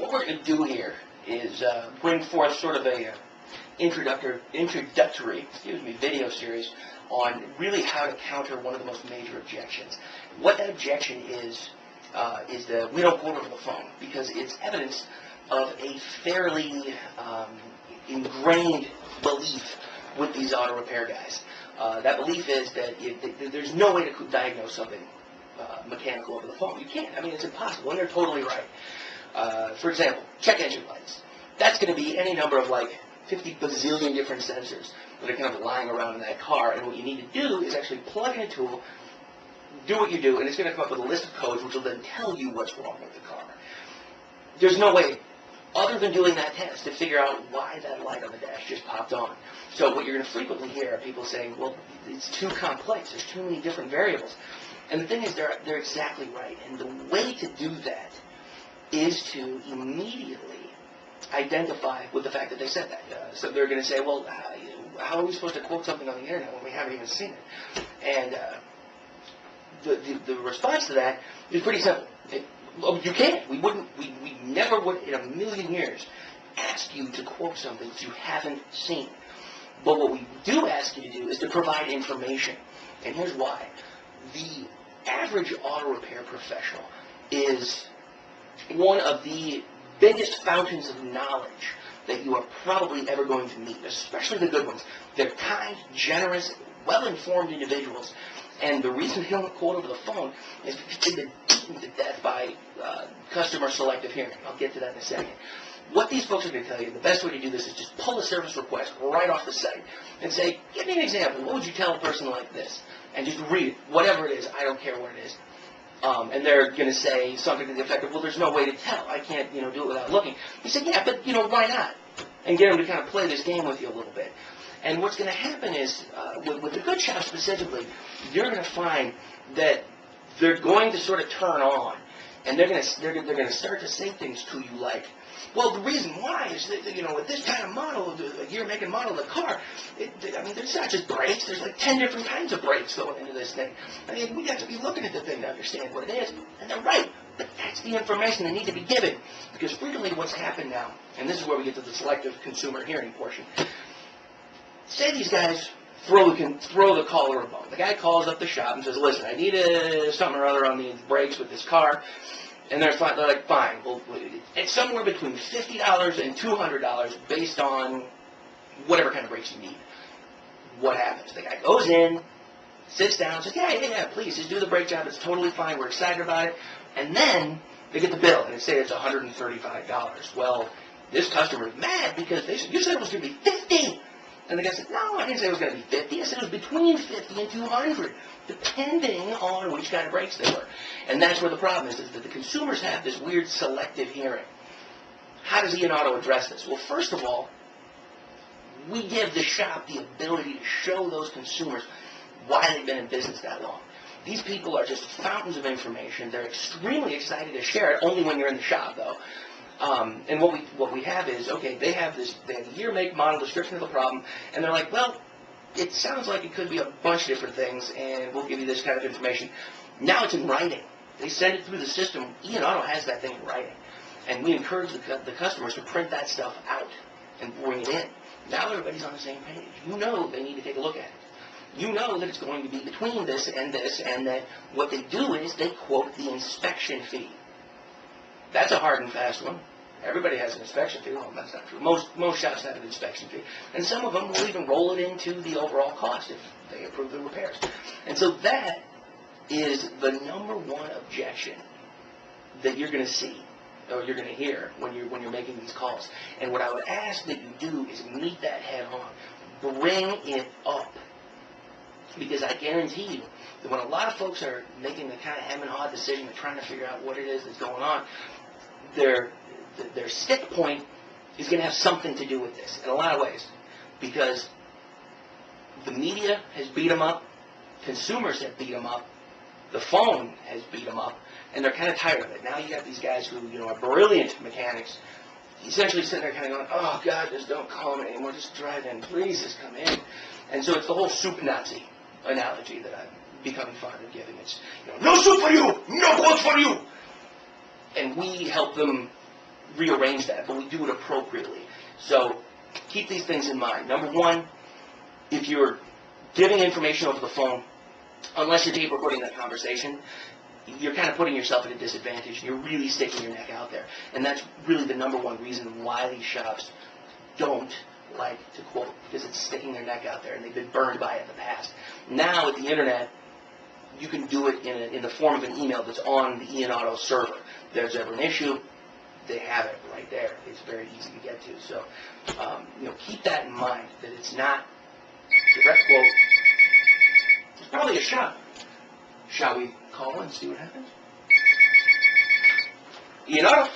what we're going to do here is bring forth sort of a introductory video series on really how to counter one of the most major objections. What that objection is that we don't quote over the phone, because it's evidence of a fairly ingrained belief with these auto repair guys. That belief is that there's no way to diagnose something mechanical over the phone. You can't. I mean, it's impossible, and they're totally right. For example, check engine lights. That's going to be any number of like 50 bazillion different sensors that are kind of lying around in that car, and what you need to do is actually plug in a tool, do what you do, and it's going to come up with a list of codes which will then tell you what's wrong with the car. There's no way other than doing that test to figure out why that light on the dash just popped on. So what you're going to frequently hear are people saying, well, it's too complex, there's too many different variables. And the thing is, they're exactly right. And the way to do that is to immediately identify with the fact that they said that. So they're going to say, well, how are we supposed to quote something on the internet when we haven't even seen it? And the response to that is pretty simple. You can't. We never would in a million years ask you to quote something that you haven't seen. But what we do ask you to do is to provide information. And here's why. The average auto repair professional is one of the biggest fountains of knowledge that you are probably ever going to meet, especially the good ones. They're kind, generous, well-informed individuals. And the reason they don't quote over the phone is because they've been beaten to death by customer selective hearing. I'll get to that in a second. What these folks are going to tell you, the best way to do this is just pull a service request right off the site and say, give me an example. What would you tell a person like this? And just read it, whatever it is. I don't care what it is. And they're going to say something to the effect of, well, there's no way to tell. I can't, do it without looking. You say, yeah, but, why not? And get them to kind of play this game with you a little bit. And what's going to happen is, with the good shop specifically, you're going to find that they're going to sort of turn on, and they're going to start to say things to you like, well, the reason why is that, with this kind of model, the year, make, and model of the car, there's not just brakes. There's like 10 different kinds of brakes going into this thing. We got to be looking at the thing to understand what it is. And they're right. But that's the information they need to be given. Because frequently what's happened now, and this is where we get to the selective consumer hearing portion, say these guys throw the caller a bone. The guy calls up the shop and says, listen, I need something or other on the brakes with this car. And they're like, fine. Well, it's somewhere between $50 and $200 based on whatever kind of brakes you need. What happens? The guy goes in, sits down, says, yeah, please, just do the brake job. It's totally fine. We're excited about it. And then they get the bill, and they say it's $135. Well, this customer is mad because they said, you said it was going to be $50. And the guy said, no, I didn't say it was going to be 50. I said it was between 50 and 200, depending on which kind of brakes they were. And that's where the problem is that the consumers have this weird selective hearing. How does IanAuto address this? Well, first of all, we give the shop the ability to show those consumers why they've been in business that long. These people are just fountains of information. They're extremely excited to share it, only when you're in the shop, though. And what we have is, okay, they have a year, make, model, description of the problem, and they're like, well, it sounds like it could be a bunch of different things, and we'll give you this kind of information. Now it's in writing. They send it through the system. IanAuto has that thing in writing. And we encourage the customers to print that stuff out and bring it in. Now everybody's on the same page. You know they need to take a look at it. You know that it's going to be between this, and that what they do is they quote the inspection fee. That's a hard and fast one. Everybody has an inspection fee. Well, that's not true. Most shops have an inspection fee. And some of them will even roll it into the overall cost if they approve the repairs. And so that is the number one objection that you're going to see or you're going to hear when you're making these calls. And what I would ask that you do is meet that head on. Bring it up. Because I guarantee you that when a lot of folks are making the kind of hem and haw decision of trying to figure out what it is that's going on, their stick point is going to have something to do with this in a lot of ways. Because the media has beat them up, consumers have beat them up, the phone has beat them up, and they're kind of tired of it. Now you got these guys who are brilliant mechanics, essentially sitting there kind of going, oh, God, just don't call me anymore, just drive in, please, just come in. And so it's the whole soup Nazi analogy that I'm becoming fond of giving. It's, no soup for you, no quotes for you. And we help them rearrange that, but we do it appropriately. So keep these things in mind. Number one, if you're giving information over the phone, unless you're tape recording that conversation, you're kind of putting yourself at a disadvantage. You're really sticking your neck out there. And that's really the number one reason why these shops don't like to quote, because it's sticking their neck out there, and they've been burned by it in the past. Now, with the internet, you can do it in the form of an email that's on the IanAuto server. If there's ever an issue, they have it right there. It's very easy to get to. So, keep that in mind, that it's not direct quote. It's probably a shop. Shall we call and see what happens? IanAuto.